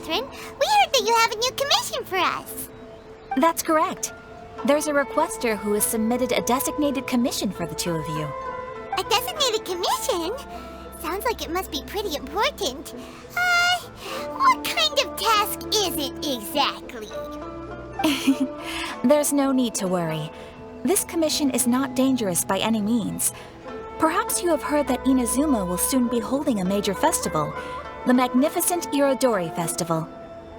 Catherine. We heard that you have a new commission for us. That's correct. There's a requester who has submitted a designated commission for the two of you. A designated commission? Sounds like it must be pretty important. What kind of task is it exactly? There's no need to worry. This commission is not dangerous by any means. Perhaps you have heard that Inazuma will soon be holding a major festival, the magnificent Irodori Festival.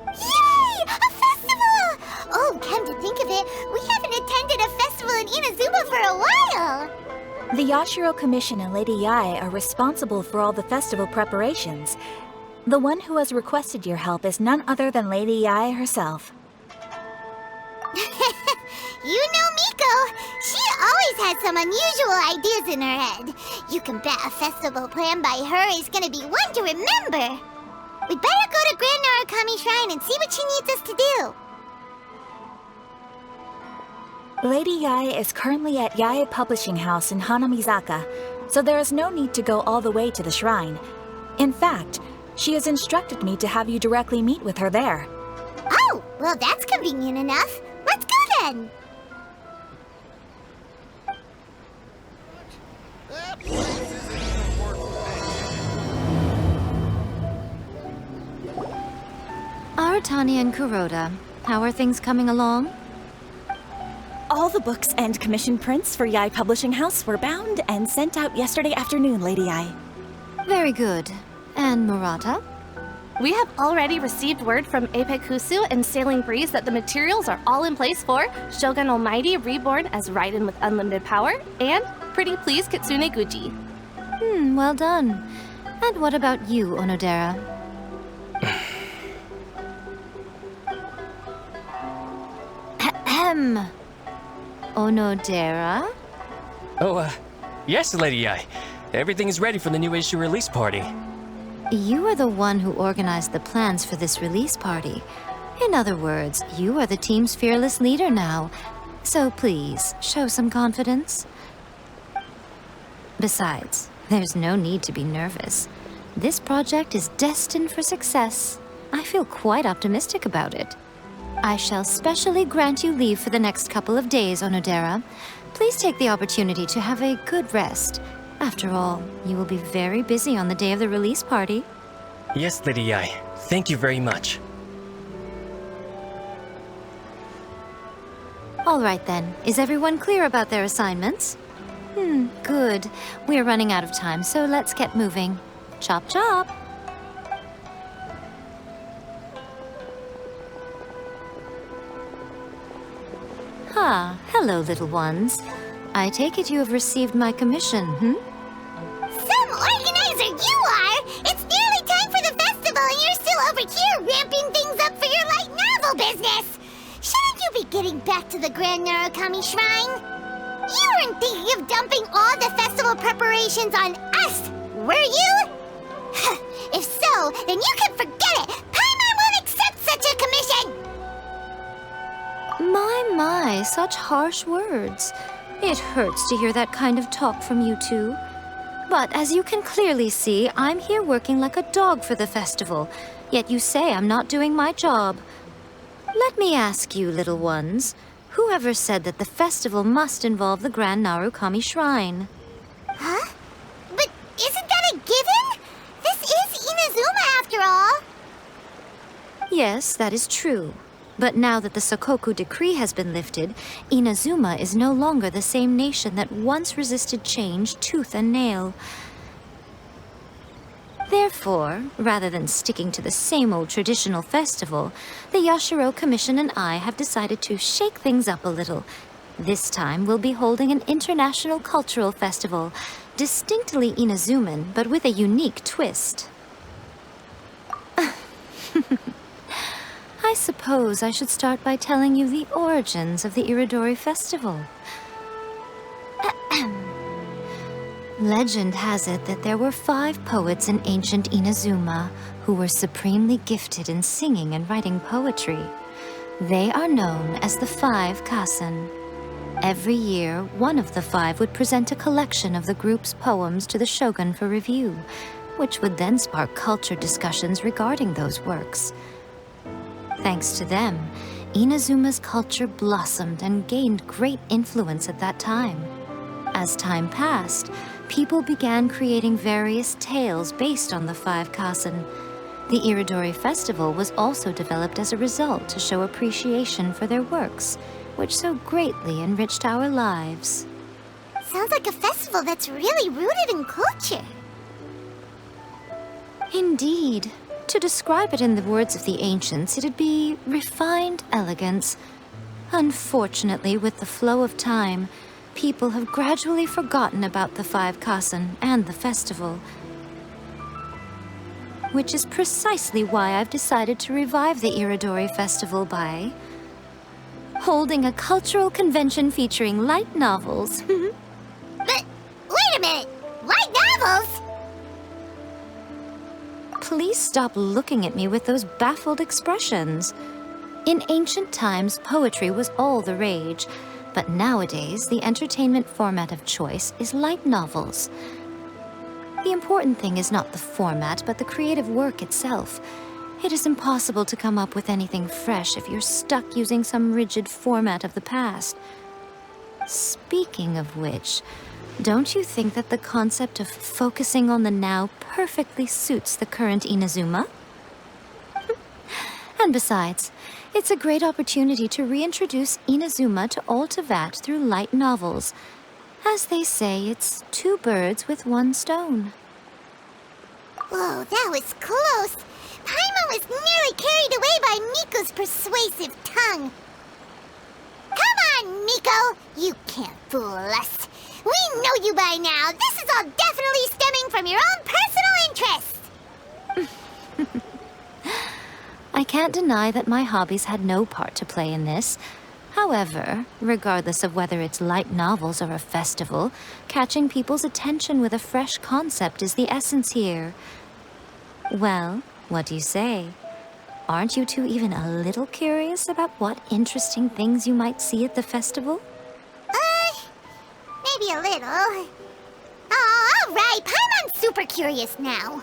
Yay! A festival! Oh, come to think of it, we haven't attended a festival in Inazuma for a while! The Yashiro Commission and Lady Yae are responsible for all the festival preparations. The one who has requested your help is none other than Lady Yae herself. You know Miko. She always has some unusual ideas in her head. You can bet a festival planned by her is gonna be one to remember. We'd better go to Grand Narukami Shrine and see what she needs us to do. Lady Yae is currently at Yae Publishing House in Hanamizaka, so there is no need to go all the way to the shrine. In fact, she has instructed me to have you directly meet with her there. Oh, well that's convenient enough. Let's go then. Aratani and Kuroda, how are things coming along? All the books and commission prints for Yae Publishing House were bound and sent out yesterday afternoon, Lady Yae. Very good. And Murata? We have already received word from Apekusu and Sailing Breeze that the materials are all in place for Shogun Almighty Reborn as Raiden with Unlimited Power and Pretty Please Kitsune Guji. Well done. And what about you, Onodera? Ahem. Onodera? Oh, yes, Lady Yae. Everything is ready for the new issue release party. You are the one who organized the plans for this release party. In other words, you are the team's fearless leader now. So please, show some confidence. Besides, there's no need to be nervous. This project is destined for success. I feel quite optimistic about it. I shall specially grant you leave for the next couple of days, Onodera. Please take the opportunity to have a good rest. After all, you will be very busy on the day of the release party. Yes, Lady Yae. Thank you very much. All right then. Is everyone clear about their assignments? Good. We're running out of time, so let's get moving. Chop chop! Hello, little ones. I take it you have received my commission, Some organizer you are! It's nearly time for the festival and you're still over here ramping things up for your light novel business! Shouldn't you be getting back to the Grand Narukami Shrine? You weren't thinking of dumping all the festival preparations on us, were you? If so, then you can forget it! Paimon won't accept such a commission! My, such harsh words. It hurts to hear that kind of talk from you two. But as you can clearly see, I'm here working like a dog for the festival, yet you say I'm not doing my job. Let me ask you, little ones, whoever said that the festival must involve the Grand Narukami Shrine? Huh? But isn't that a given? This is Inazuma after all. Yes, that is true. But now that the Sokoku Decree has been lifted, Inazuma is no longer the same nation that once resisted change tooth and nail. Therefore, rather than sticking to the same old traditional festival, the Yashiro Commission and I have decided to shake things up a little. This time, we'll be holding an international cultural festival, distinctly Inazuman, but with a unique twist. I suppose I should start by telling you the origins of the Irodori Festival. Legend has it that there were 5 poets in ancient Inazuma who were supremely gifted in singing and writing poetry. They are known as the 5 Kassen. Every year, one of the 5 would present a collection of the group's poems to the shogun for review, which would then spark culture discussions regarding those works. Thanks to them, Inazuma's culture blossomed and gained great influence at that time. As time passed, people began creating various tales based on the Five Kasen. The Iridori Festival was also developed as a result to show appreciation for their works, which so greatly enriched our lives. Sounds like a festival that's really rooted in culture. Indeed. To describe it in the words of the ancients, it'd be refined elegance. Unfortunately, with the flow of time, people have gradually forgotten about the Five Kasen and the festival. Which is precisely why I've decided to revive the Iridori Festival by holding a cultural convention featuring light novels. But wait a minute! Light novels? Please stop looking at me with those baffled expressions. In ancient times, poetry was all the rage, but nowadays, the entertainment format of choice is light novels. The important thing is not the format, but the creative work itself. It is impossible to come up with anything fresh if you're stuck using some rigid format of the past. Speaking of which, don't you think that the concept of focusing on the now perfectly suits the current Inazuma? And besides, it's a great opportunity to reintroduce Inazuma to all Teyvat through light novels. As they say, it's two birds with one stone. Whoa, that was close. Paimon was nearly carried away by Miko's persuasive tongue. Come on, Miko! You can't fool us. We know you by now. This is all definitely stemming from your own personal interest. I can't deny that my hobbies had no part to play in this. However, regardless of whether it's light novels or a festival, catching people's attention with a fresh concept is the essence here. Well, what do you say? Aren't you two even a little curious about what interesting things you might see at the festival? Maybe a little. Oh, all right. Paimon's super curious now.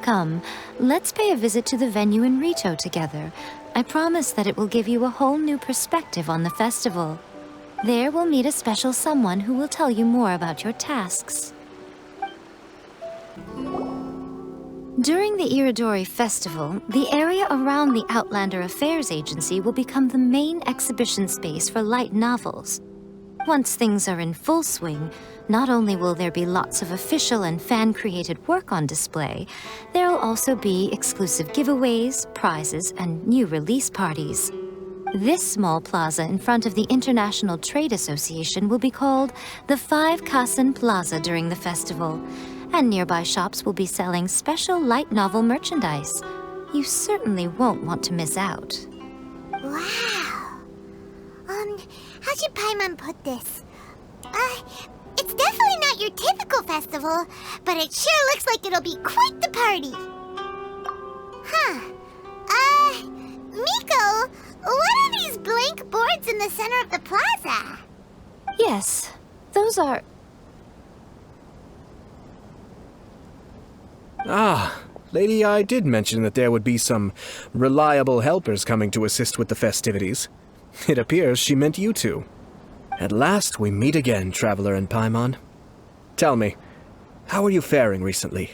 Come, let's pay a visit to the venue in Rito together. I promise that it will give you a whole new perspective on the festival. There we'll meet a special someone who will tell you more about your tasks. During the Iridori Festival, the area around the Outlander Affairs Agency will become the main exhibition space for light novels. Once things are in full swing, not only will there be lots of official and fan-created work on display, there'll also be exclusive giveaways, prizes, and new release parties. This small plaza in front of the International Trade Association will be called the Five Kasen Plaza during the festival, and nearby shops will be selling special light novel merchandise. You certainly won't want to miss out. Wow. How should Paimon put this? It's definitely not your typical festival, but it sure looks like it'll be quite the party. Miko, what are these blank boards in the center of the plaza? Yes, those are... Ah, Lady I did mention that there would be some reliable helpers coming to assist with the festivities. It appears she meant you two. At last we meet again, Traveler and Paimon. Tell me, how are you faring recently?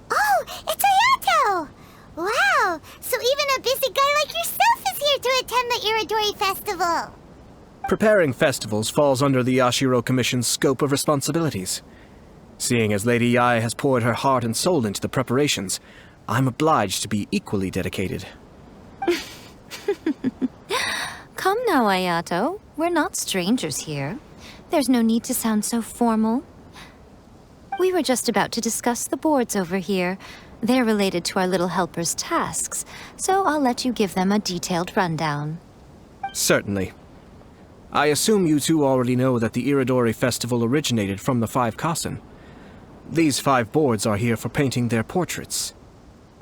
Oh, it's Ayato! Wow, so even a busy guy like yourself is here to attend the Iridori Festival. Preparing festivals falls under the Yashiro Commission's scope of responsibilities. Seeing as Lady Yae has poured her heart and soul into the preparations, I'm obliged to be equally dedicated. Come now, Ayato. We're not strangers here. There's no need to sound so formal. We were just about to discuss the boards over here. They're related to our little helper's tasks, so I'll let you give them a detailed rundown. Certainly. I assume you two already know that the Iridori Festival originated from the Five Kasen. These 5 boards are here for painting their portraits.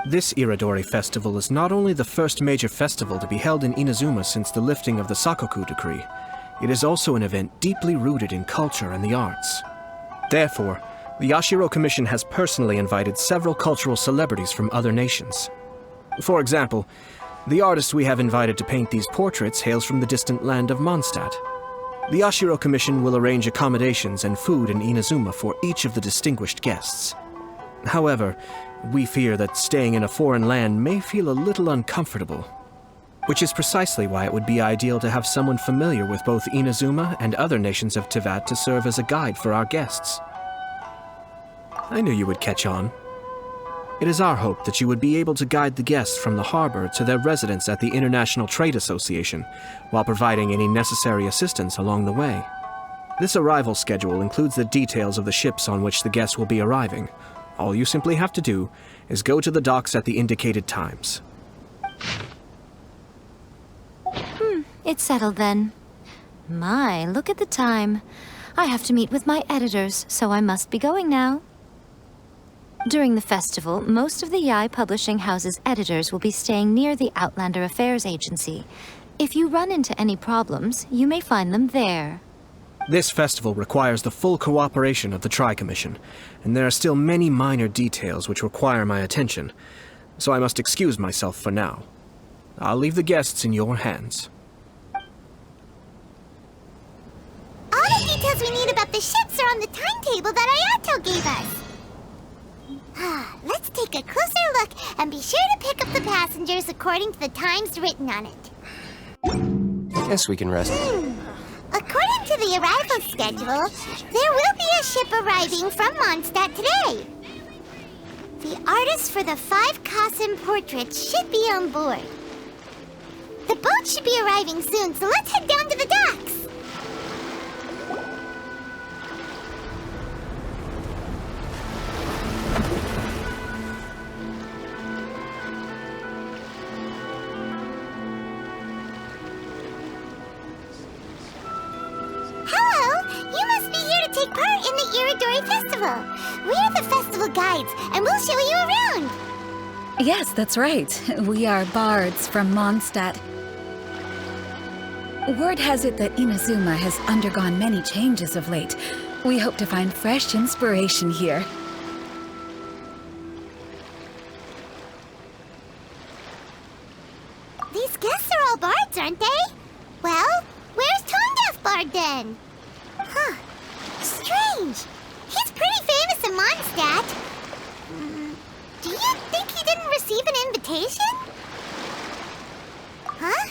This Iridori Festival is not only the first major festival to be held in Inazuma since the lifting of the Sakoku decree, it is also an event deeply rooted in culture and the arts. Therefore, The Yashiro Commission has personally invited several cultural celebrities from other nations. For example, the artist we have invited to paint these portraits hails from the distant land of Mondstadt. The Yashiro Commission will arrange accommodations and food in Inazuma for each of the distinguished guests. However, we fear that staying in a foreign land may feel a little uncomfortable, which is precisely why it would be ideal to have someone familiar with both Inazuma and other nations of Teyvat to serve as a guide for our guests. I knew you would catch on. It is our hope that you would be able to guide the guests from the harbor to their residence at the International Trade Association, while providing any necessary assistance along the way. This arrival schedule includes the details of the ships on which the guests will be arriving. All you simply have to do is go to the docks at the indicated times. It's settled then. My, look at the time. I have to meet with my editors, so I must be going now. During the festival, most of the Yae Publishing House's editors will be staying near the Outlander Affairs Agency. If you run into any problems, you may find them there. This festival requires the full cooperation of the Tri-Commission, and there are still many minor details which require my attention, so I must excuse myself for now. I'll leave the guests in your hands. All the details we need about the ships are on the timetable that Ayato gave us. Let's take a closer look and be sure to pick up the passengers according to the times written on it. I guess we can rest. According to the arrival schedule, there will be a ship arriving from Mondstadt today. The artists for the 5 Kassen portraits should be on board. The boat should be arriving soon, so let's head down to the docks. We're the festival guides, and we'll show you around. Yes, that's right. We are bards from Mondstadt. Word has it that Inazuma has undergone many changes of late. We hope to find fresh inspiration here. These guests are all bards, aren't they? Well, where's Tone-Deaf Bard then? Huh. Strange. He's pretty famous in Mondstadt. Do you think he didn't receive an invitation? Huh?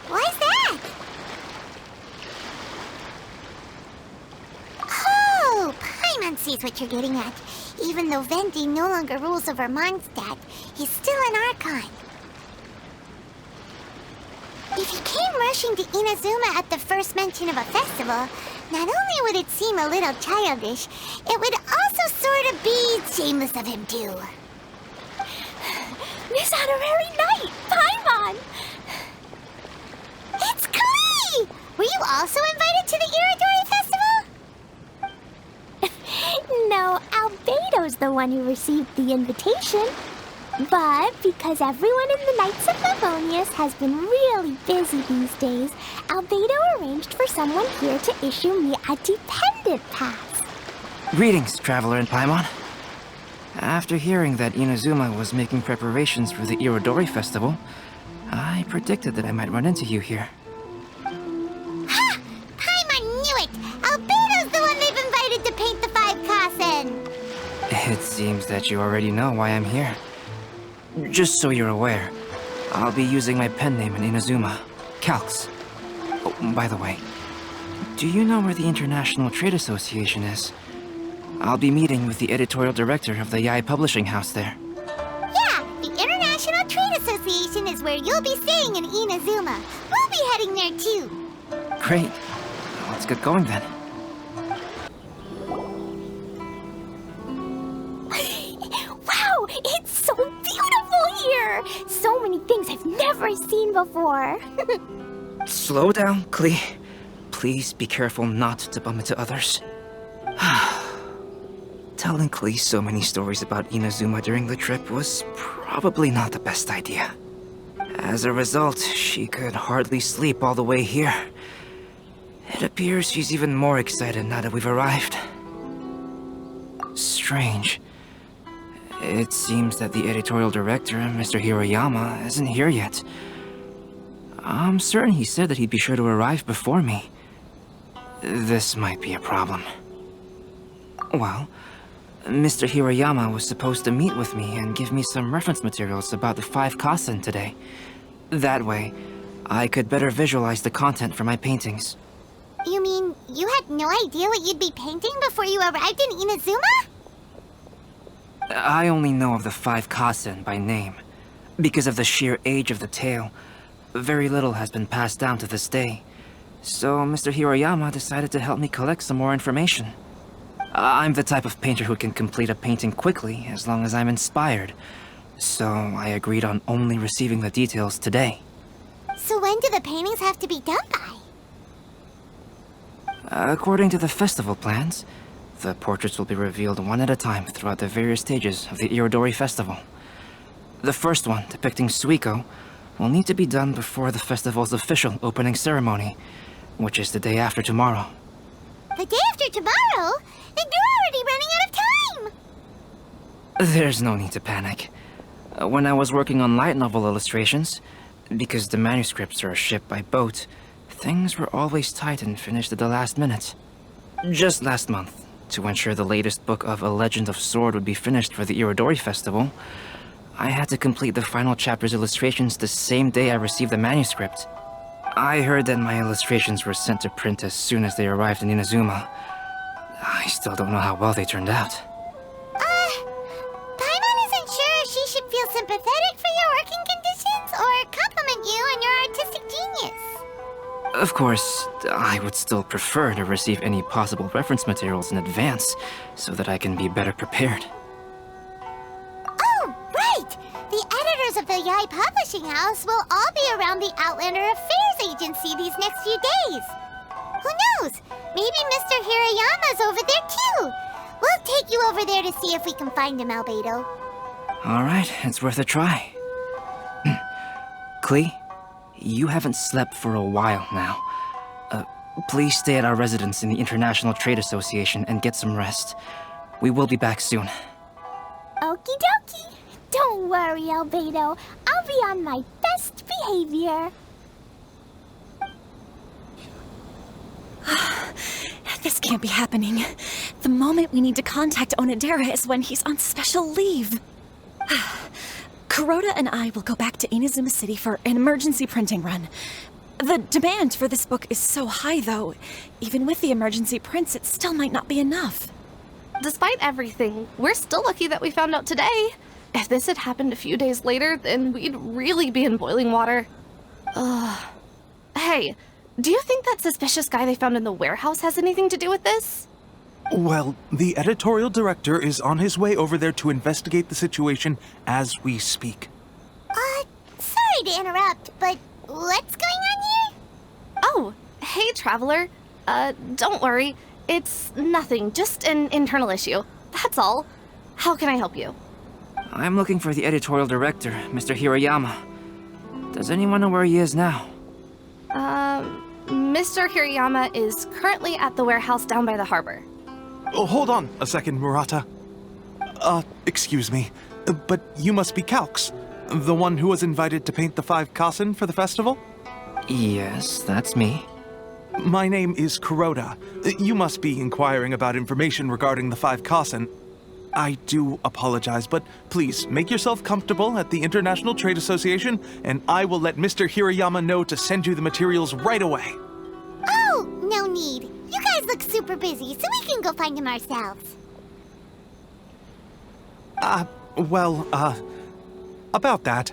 Why's that? Oh, Paimon sees what you're getting at. Even though Venti no longer rules over Mondstadt, he's still an Archon. If he came rushing to Inazuma at the first mention of a festival, not only would it seem a little childish, it would also sort of be shameless of him too. Miss Honorary Knight, Paimon! It's Klee! Were you also invited to the Iridori Festival? No, Albedo's the one who received the invitation. But because everyone in the Knights of Favonius has been really busy these days, Albedo arranged for someone here to issue me a dependent pass. Greetings, Traveler and Paimon. After hearing that Inazuma was making preparations for the Irodori Festival, I predicted that I might run into you here. Ha! Paimon knew it! Albedo's the one they've invited to paint the 5 Kassen! It seems that you already know why I'm here. Just so you're aware, I'll be using my pen name in Inazuma, Calx. Oh, by the way, do you know where the International Trade Association is? I'll be meeting with the editorial director of the Yae Publishing House there. Yeah, the International Trade Association is where you'll be staying in Inazuma. We'll be heading there too. Great. Let's get going then. Wow, it's so beautiful here! So many things I've never seen before. Slow down, Klee. Please be careful not to bump into others. Telling Klee so many stories about Inazuma during the trip was probably not the best idea. As a result, she could hardly sleep all the way here. It appears she's even more excited now that we've arrived. strange. It seems that the editorial director, Mr. Hiroyama, isn't here yet. I'm certain he said that he'd be sure to arrive before me. This might be a problem. Well, Mr. Hiroyama was supposed to meet with me and give me some reference materials about the 5 Kasen today. That way, I could better visualize the content for my paintings. You mean you had no idea what you'd be painting before you arrived in Inazuma? I only know of the 5 Kasen by name. Because of the sheer age of the tale, very little has been passed down to this day. So Mr. Hiroyama decided to help me collect some more information. I'm the type of painter who can complete a painting quickly as long as I'm inspired. So I agreed on only receiving the details today. So when do the paintings have to be done by? According to the festival plans, the portraits will be revealed one at a time throughout the various stages of the Irodori Festival. The first one, depicting Suiko, will need to be done before the festival's official opening ceremony, which is the day after tomorrow. The day after tomorrow? Then you're already running out of time! There's no need to panic. When I was working on light novel illustrations, because the manuscripts are shipped by boat, things were always tight and finished at the last minute. Just last month, to ensure the latest book of A Legend of Sword would be finished for the Irodori Festival, I had to complete the final chapter's illustrations the same day I received the manuscript. I heard that my illustrations were sent to print as soon as they arrived in Inazuma. I still don't know how well they turned out. Paimon isn't sure if she should feel sympathetic for your working conditions or compliment you on your artistic genius. Of course, I would still prefer to receive any possible reference materials in advance, so that I can be better prepared. Oh, right! The editors of the Yae Publishing House will all be around the Outlander Affairs Agency these next few days. Who knows? Maybe Mr. Hirayama's over there too. We'll take you over there to see if we can find him, Albedo. Alright, it's worth a try. Klee, you haven't slept for a while now. Please stay at our residence in the International Trade Association and get some rest. We will be back soon. Okie dokie. Don't worry, Albedo. I'll be on my best behavior. This can't be happening. The moment we need to contact Onodera is when he's on special leave. Kuroda and I will go back to Inazuma City for an emergency printing run. The demand for this book is so high, though. Even with the emergency prints, it still might not be enough. Despite everything, we're still lucky that we found out today. If this had happened a few days later, then we'd really be in boiling water. Hey, do you think that suspicious guy they found in the warehouse has anything to do with this? Well, the editorial director is on his way over there to investigate the situation as we speak. Sorry to interrupt, but what's going on here? Oh, hey, Traveler. Don't worry. It's nothing, just an internal issue. That's all. How can I help you? I'm looking for the editorial director, Mr. Hiroyama. Does anyone know where he is now? Mr. Hirayama is currently at the warehouse down by the harbor. Oh, hold on a second, Murata. Excuse me, but you must be Calx, the one who was invited to paint the 5 Kasen for the festival? Yes, that's me. My name is Kuroda. You must be inquiring about information regarding the 5 Kasen. I do apologize, but please make yourself comfortable at the International Trade Association, and I will let Mr. Hirayama know to send you the materials right away. Oh, no need. You guys look super busy, so we can go find him ourselves. About that.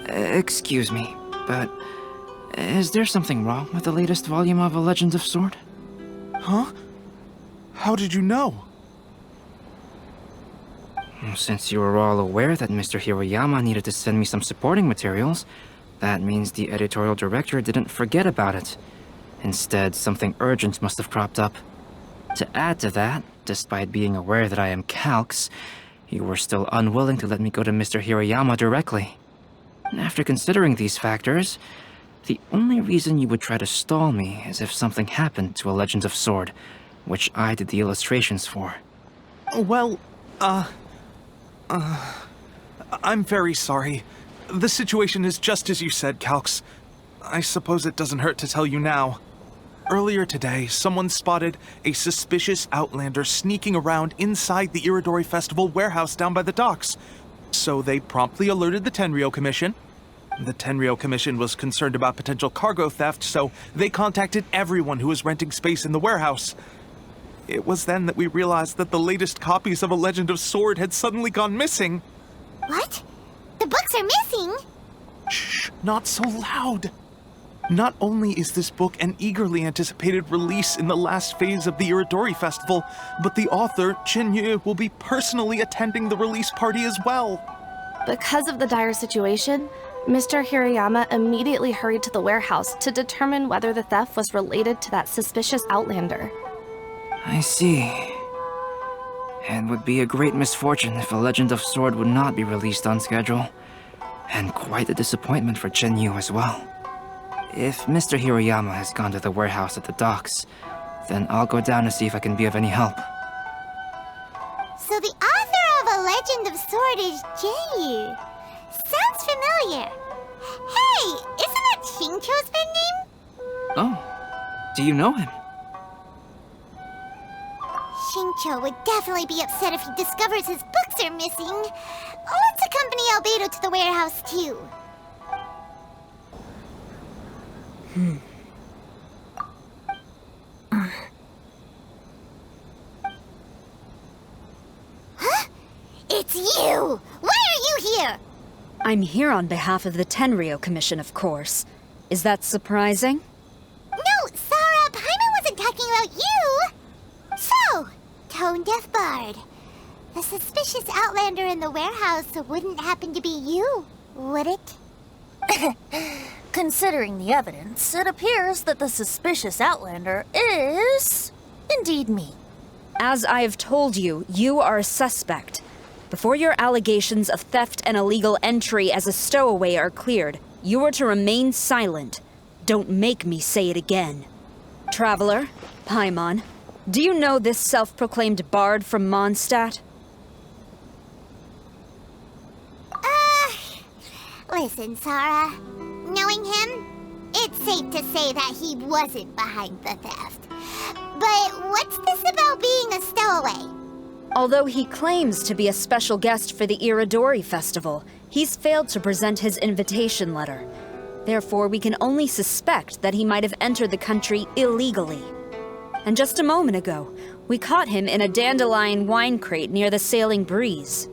Excuse me, but is there something wrong with the latest volume of A Legend of Sword? Huh? How did you know? Since you were all aware that Mr. Hiroyama needed to send me some supporting materials, that means the editorial director didn't forget about it. Instead, something urgent must have cropped up. To add to that, despite being aware that I am Calx, you were still unwilling to let me go to Mr. Hiroyama directly. After considering these factors, the only reason you would try to stall me is if something happened to A Legend of Sword, which I did the illustrations for. Well, I'm very sorry. The situation is just as you said, Calx. I suppose it doesn't hurt to tell you now. Earlier today, someone spotted a suspicious outlander sneaking around inside the Iridori Festival warehouse down by the docks. So they promptly alerted the Tenryou Commission. The Tenryou Commission was concerned about potential cargo theft, so they contacted everyone who was renting space in the warehouse. It was then that we realized that the latest copies of A Legend of Sword had suddenly gone missing. What? The books are missing? Shh, not so loud. Not only is this book an eagerly anticipated release in the last phase of the Iridori Festival, but the author, Chenyu, will be personally attending the release party as well. Because of the dire situation, Mr. Hirayama immediately hurried to the warehouse to determine whether the theft was related to that suspicious outlander. I see. It would be a great misfortune if A Legend of Sword would not be released on schedule. And quite a disappointment for Chenyu as well. If Mr. Hirayama has gone to the warehouse at the docks, then I'll go down to see if I can be of any help. So the author of A Legend of Sword is Chenyu. Sounds familiar. Hey, isn't that Xingqiu's pen name? Oh, do you know him? Xingqiu would definitely be upset if he discovers his books are missing. Let's accompany Albedo to the warehouse, too. Huh? It's you! Why are you here? I'm here on behalf of the Tenryou Commission, of course. Is that surprising? No, Sarah, Paimon wasn't talking about you! So, Tone Deaf Bard. The suspicious outlander in the warehouse wouldn't happen to be you, would it? Considering the evidence, it appears that the suspicious outlander is indeed me. As I have told you, you are a suspect. Before your allegations of theft and illegal entry as a stowaway are cleared, you are to remain silent. Don't make me say it again. Traveler, Paimon, do you know this self-proclaimed bard from Mondstadt? Listen, Sarah. Knowing him, it's safe to say that he wasn't behind the theft. But what's this about being a stowaway? Although he claims to be a special guest for the Iridori Festival, he's failed to present his invitation letter. Therefore, we can only suspect that he might have entered the country illegally. And just a moment ago, we caught him in a dandelion wine crate near the Sailing Breeze.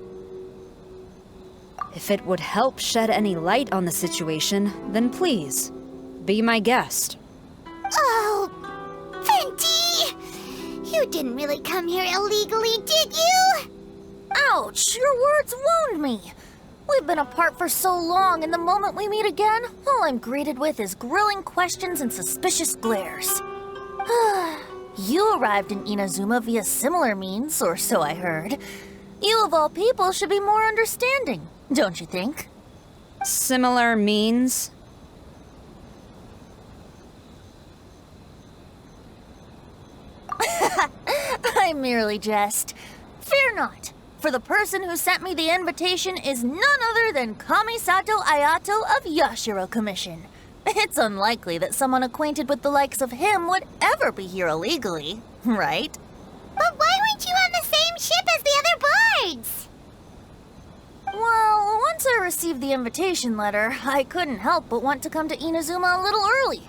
If it would help shed any light on the situation, then please, be my guest. Oh, Venti! You didn't really come here illegally, did you? Ouch, your words wound me. We've been apart for so long, and the moment we meet again, all I'm greeted with is grilling questions and suspicious glares. You arrived in Inazuma via similar means, or so I heard. You of all people should be more understanding, don't you think? Similar means? I merely jest. Fear not, for the person who sent me the invitation is none other than Kamisato Ayato of Yashiro Commission. It's unlikely that someone acquainted with the likes of him would ever be here illegally, right? But why weren't you on the same ship as the other bards? Well, once I received the invitation letter, I couldn't help but want to come to Inazuma a little early.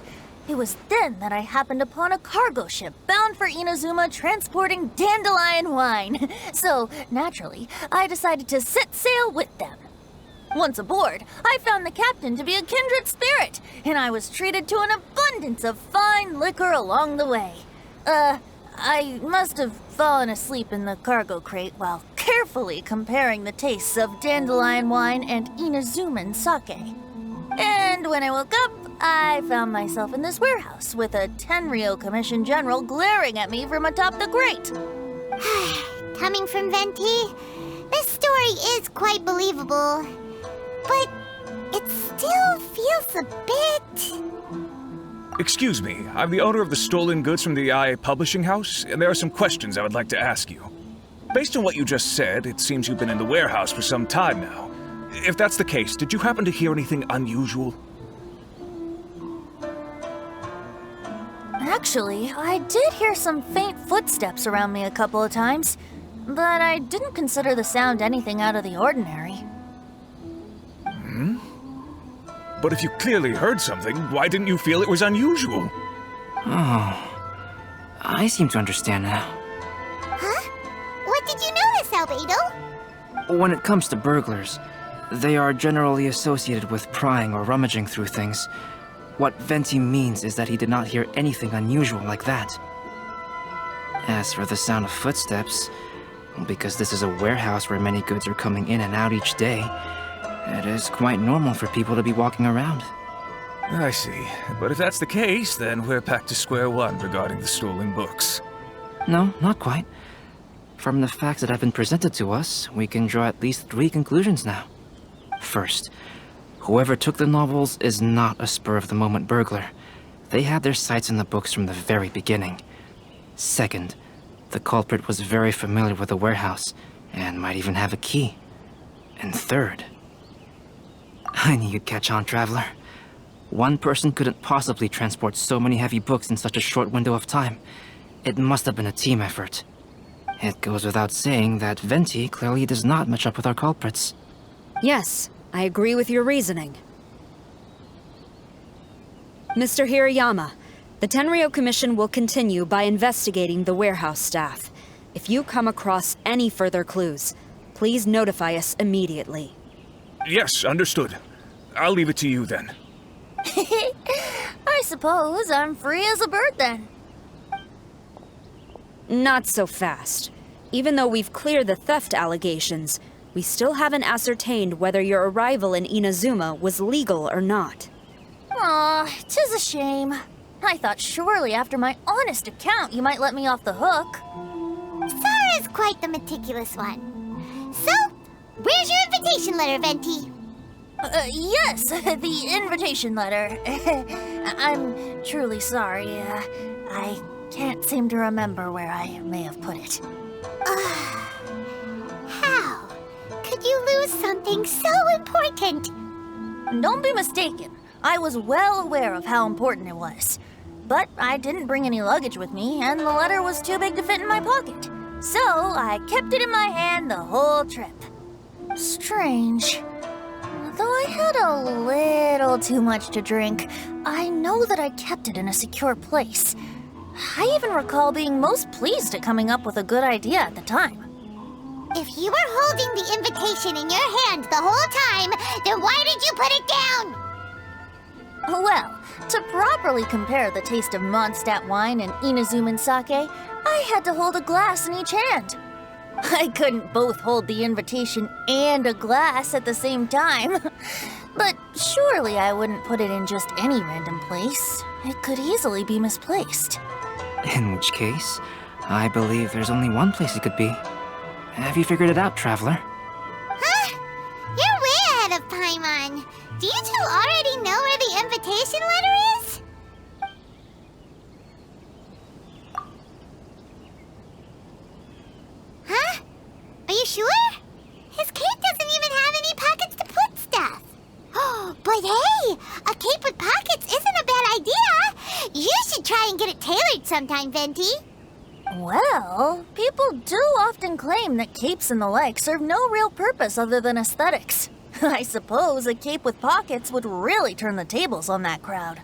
It was then that I happened upon a cargo ship bound for Inazuma transporting dandelion wine. So, naturally, I decided to set sail with them. Once aboard, I found the captain to be a kindred spirit, and I was treated to an abundance of fine liquor along the way. I must have fallen asleep in the cargo crate while carefully comparing the tastes of dandelion wine and Inazuman sake. And when I woke up, I found myself in this warehouse with a Tenryou Commission general glaring at me from atop the grate. Coming from Venti, this story is quite believable. But it still feels a bit... Excuse me, I'm the owner of the stolen goods from the IA Publishing House, and there are some questions I would like to ask you. Based on what you just said, it seems you've been in the warehouse for some time now. If that's the case, did you happen to hear anything unusual? Actually, I did hear some faint footsteps around me a couple of times, but I didn't consider the sound anything out of the ordinary. But if you clearly heard something, why didn't you feel it was unusual? Oh, I seem to understand now. Huh? What did you notice, Albedo? When it comes to burglars, they are generally associated with prying or rummaging through things. What Venti means is that he did not hear anything unusual like that. As for the sound of footsteps, because this is a warehouse where many goods are coming in and out each day, it is quite normal for people to be walking around. I see. But if that's the case, then we're back to square one regarding the stolen books. No, not quite. From the facts that have been presented to us, we can draw at least 3 conclusions now. First, whoever took the novels is not a spur-of-the-moment burglar. They had their sights on the books from the very beginning. Second, the culprit was very familiar with the warehouse, and might even have a key. And third, I knew you'd catch on, Traveler. One person couldn't possibly transport so many heavy books in such a short window of time. It must have been a team effort. It goes without saying that Venti clearly does not match up with our culprits. Yes, I agree with your reasoning. Mr. Hirayama, the Tenryo Commission will continue by investigating the warehouse staff. If you come across any further clues, please notify us immediately. Yes, understood. I'll leave it to you then. I suppose I'm free as a bird then. Not so fast. Even though we've cleared the theft allegations, we still haven't ascertained whether your arrival in Inazuma was legal or not. Aw, 'tis a shame. I thought surely after my honest account you might let me off the hook. Sara's quite the meticulous one. So, where's your invitation letter, Venti? Yes, the invitation letter. I'm truly sorry. I can't seem to remember where I may have put it. How could you lose something so important? Don't be mistaken. I was well aware of how important it was. But I didn't bring any luggage with me, and the letter was too big to fit in my pocket. So I kept it in my hand the whole trip. Strange. Though I had a little too much to drink, I know that I kept it in a secure place. I even recall being most pleased at coming up with a good idea at the time. If you were holding the invitation in your hand the whole time, then why did you put it down? Well, to properly compare the taste of Mondstadt wine and Inazuman sake, I had to hold a glass in each hand. I couldn't both hold the invitation and a glass at the same time. But surely I wouldn't put it in just any random place. It could easily be misplaced. In which case, I believe there's only one place it could be. Have you figured it out, Traveler? Huh? You're way ahead of Paimon. Do you two already know where the invitation letter is? Huh? Are you sure? His cape doesn't even have any pockets to put stuff. Oh, but hey, a cape with pockets isn't a bad idea. You should try and get it tailored sometime, Venti. Well, people do often claim that capes and the like serve no real purpose other than aesthetics. I suppose a cape with pockets would really turn the tables on that crowd.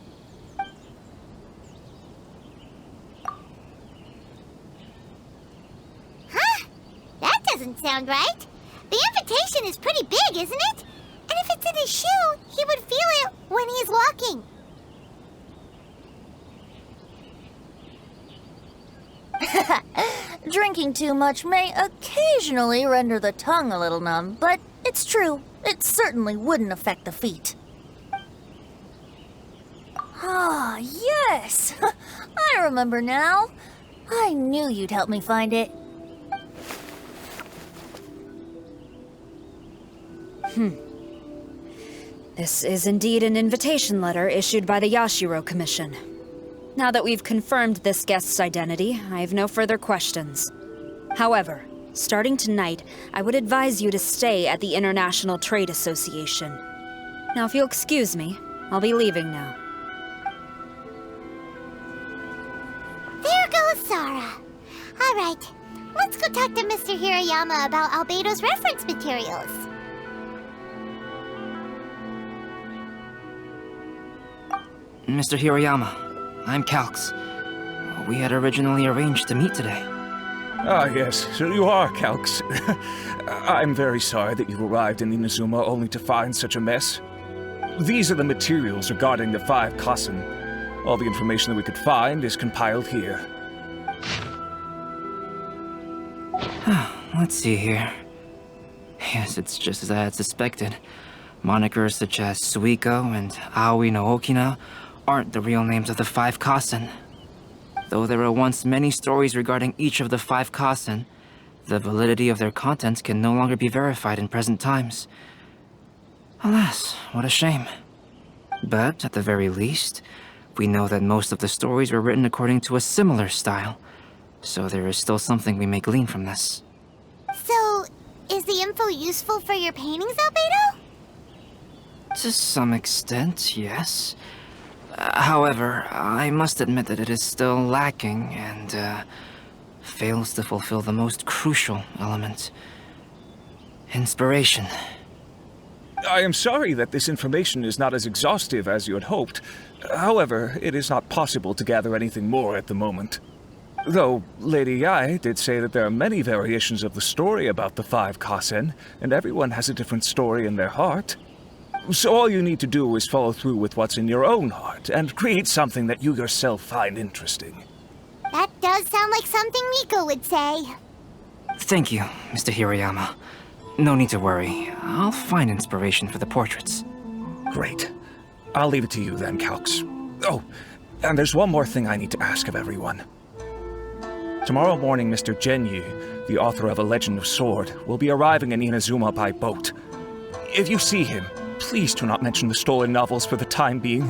Huh? That doesn't sound right. The invitation is pretty big, isn't it? And if it's in his shoe, he would feel it when he's walking. Drinking too much may occasionally render the tongue a little numb, but it's true. It certainly wouldn't affect the feet. Ah, yes! I remember now. I knew you'd help me find it. This is indeed an invitation letter issued by the Yashiro Commission. Now that we've confirmed this guest's identity, I have no further questions. However, Starting tonight, I would advise you to stay at the International Trade Association. Now, if you'll excuse me, I'll be leaving now. There goes Sara. All right, let's go talk to Mr. Hirayama about Albedo's reference materials. Mr. Hirayama, I'm Calx. We had originally arranged to meet today. Ah, yes, so you are Calx. I'm very sorry that you arrived in Inazuma only to find such a mess. These are the materials regarding the 5 Kassen. All the information that we could find is compiled here. Let's see here. Yes, it's just as I had suspected. Monikers such as Suiko and Aoi no Okina aren't the real names of the 5 Kassen. Though there were once many stories regarding each of the 5 Kassen, the validity of their contents can no longer be verified in present times. Alas, what a shame. But, at the very least, we know that most of the stories were written according to a similar style, so there is still something we may glean from this. So, is the info useful for your paintings, Albedo? To some extent, yes. However, I must admit that it is still lacking and fails to fulfill the most crucial element. Inspiration. I am sorry that this information is not as exhaustive as you had hoped. However, it is not possible to gather anything more at the moment. Though, Lady Yae did say that there are many variations of the story about the 5 Kassen, and everyone has a different story in their heart. So all you need to do is follow through with what's in your own heart, and create something that you yourself find interesting. That does sound like something Miko would say. Thank you, Mr. Hirayama. No need to worry. I'll find inspiration for the portraits. Great. I'll leave it to you then, Calx. Oh, and there's one more thing I need to ask of everyone. Tomorrow morning, Mr. Genyu, the author of A Legend of Sword, will be arriving in Inazuma by boat. If you see him, please do not mention the stolen novels for the time being.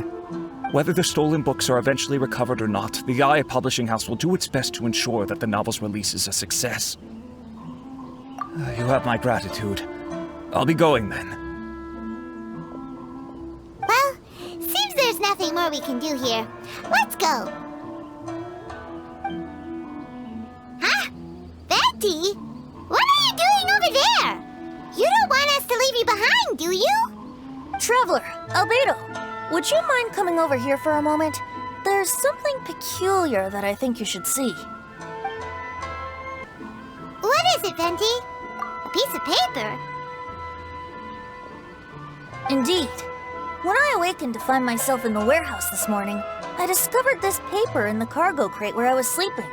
Whether the stolen books are eventually recovered or not, the Yae Publishing House will do its best to ensure that the novel's release is a success. You have my gratitude. I'll be going then. Well, seems there's nothing more we can do here. Let's go. Huh? Venti? What are you doing over there? You don't want us to leave you behind, do you? Traveler, Albedo, would you mind coming over here for a moment? There's something peculiar that I think you should see. What is it, Venti? A piece of paper? Indeed. When I awakened to find myself in the warehouse this morning, I discovered this paper in the cargo crate where I was sleeping.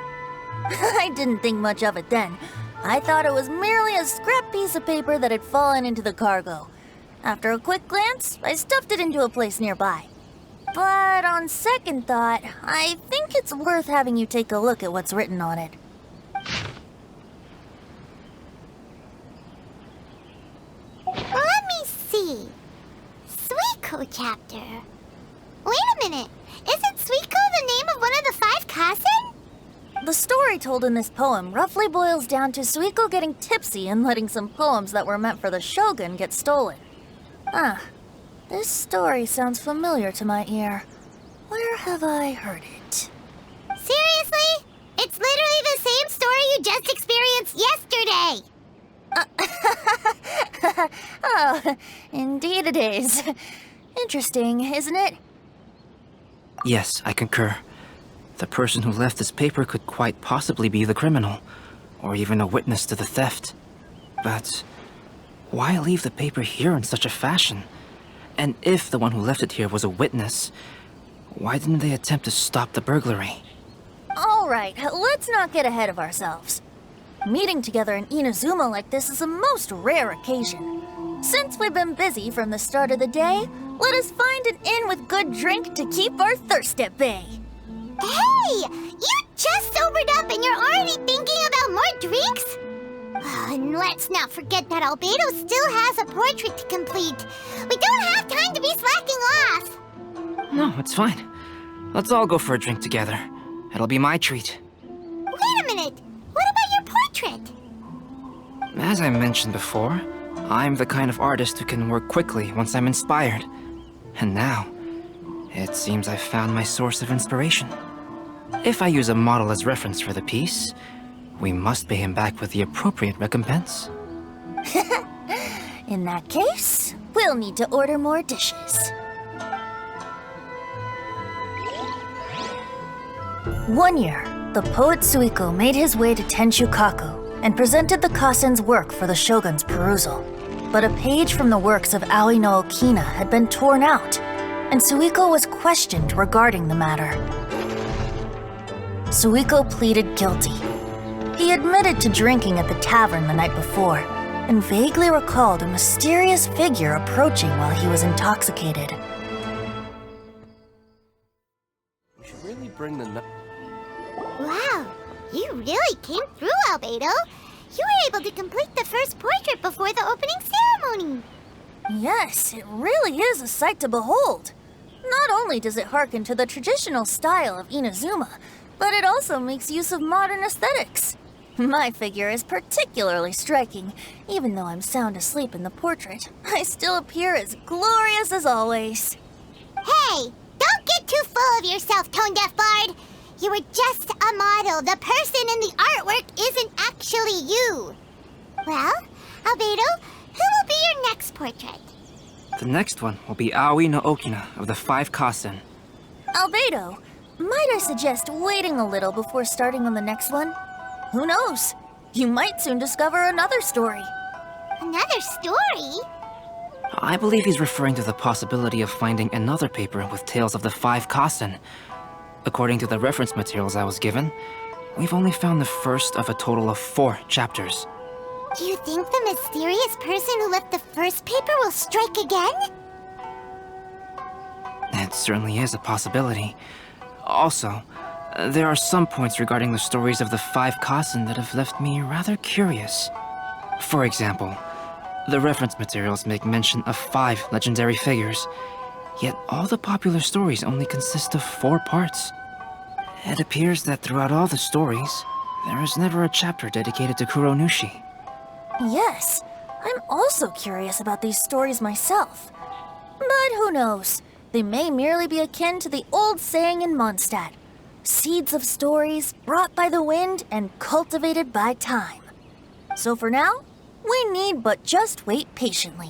I didn't think much of it then. I thought it was merely a scrap piece of paper that had fallen into the cargo. After a quick glance, I stuffed it into a place nearby. But on second thought, I think it's worth having you take a look at what's written on it. Let me see. Suiko chapter. Wait a minute. Isn't Suiko the name of one of the 5 Kassen? The story told in this poem roughly boils down to Suiko getting tipsy and letting some poems that were meant for the Shogun get stolen. This story sounds familiar to my ear. Where have I heard it? Seriously? It's literally the same story you just experienced yesterday! Oh, indeed it is. Interesting, isn't it? Yes, I concur. The person who left this paper could quite possibly be the criminal, or even a witness to the theft. But why leave the paper here in such a fashion? And if the one who left it here was a witness, why didn't they attempt to stop the burglary? All right, let's not get ahead of ourselves. Meeting together in Inazuma like this is a most rare occasion. Since we've been busy from the start of the day, let us find an inn with good drink to keep our thirst at bay. Hey! You just sobered up and you're already thinking about more drinks? And let's not forget that Albedo still has a portrait to complete. We don't have time to be slacking off. No, it's fine. Let's all go for a drink together. It'll be my treat. Wait a minute. What about your portrait? As I mentioned before, I'm the kind of artist who can work quickly once I'm inspired. And now, it seems I've found my source of inspiration. If I use a model as reference for the piece, we must pay him back with the appropriate recompense. In that case, we'll need to order more dishes. One year, the poet Suiko made his way to Tenshukaku and presented the Kasen's work for the shogun's perusal. But a page from the works of Aoi no Okina had been torn out, and Suiko was questioned regarding the matter. Suiko pleaded guilty. He admitted to drinking at the tavern the night before, and vaguely recalled a mysterious figure approaching while he was intoxicated. We should really bring the... Wow, you really came through, Albedo. You were able to complete the first portrait before the opening ceremony. Yes, it really is a sight to behold. Not only does it harken to the traditional style of Inazuma, but it also makes use of modern aesthetics. My figure is particularly striking. Even though I'm sound asleep in the portrait, I still appear as glorious as always. Hey, don't get too full of yourself, Tone Deaf Bard. You were just a model. The person in the artwork isn't actually you. Well, Albedo, who will be your next portrait? The next one will be Aoi no Okina of the 5 Kasen. Albedo, might I suggest waiting a little before starting on the next one? Who knows? You might soon discover another story. Another story? I believe he's referring to the possibility of finding another paper with tales of the 5 Kasen. According to the reference materials I was given, we've only found the first of a total of 4 chapters. Do you think the mysterious person who left the first paper will strike again? It certainly is a possibility. Also, there are some points regarding the stories of the 5 Kasen that have left me rather curious. For example, the reference materials make mention of 5 legendary figures, yet all the popular stories only consist of 4 parts. It appears that throughout all the stories, there is never a chapter dedicated to Kuronushi. Yes, I'm also curious about these stories myself. But who knows? They may merely be akin to the old saying in Mondstadt. Seeds of stories brought by the wind and cultivated by time. So for now, we need but just wait patiently.